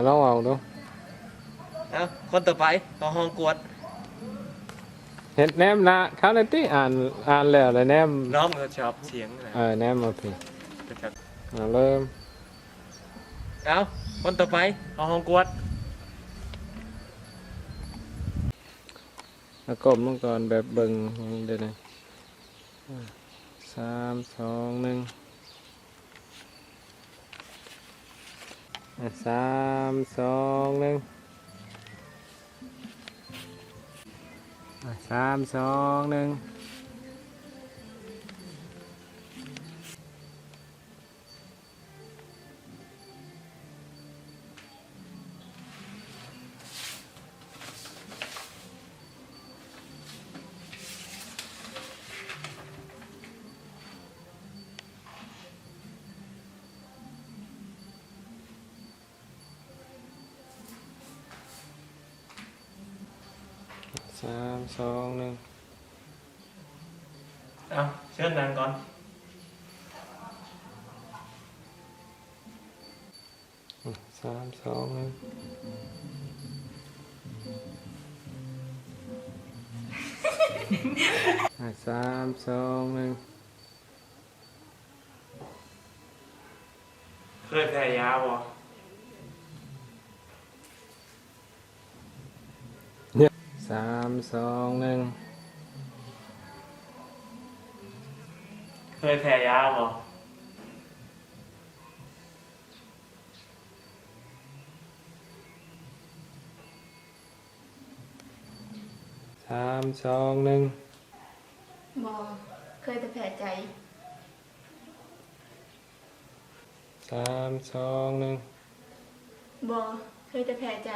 ลองเอาดูเอาคนต่อไปต่อห้องกวดเห็นแนมละเขาเลยที่อ่านแล้วเลยแนมน้องก็ชอบเสียงนะ แนมมาพี่นะครับ เริ่มเอาคนต่อไปต่อห้องกวดแล้วกลมลงก่อนแบบเบิ่งเดี๋ยวนี้3 2 13 2 13 2 13 2 1เอาเชิญนางก่อน3 2 13 2 1เคยแพ้ยาบ่3 2 1เคยแพ้ยาบ่3 2 1บอเคยแต่แผลใจ3 2 1บอเคยแต่แผลใจ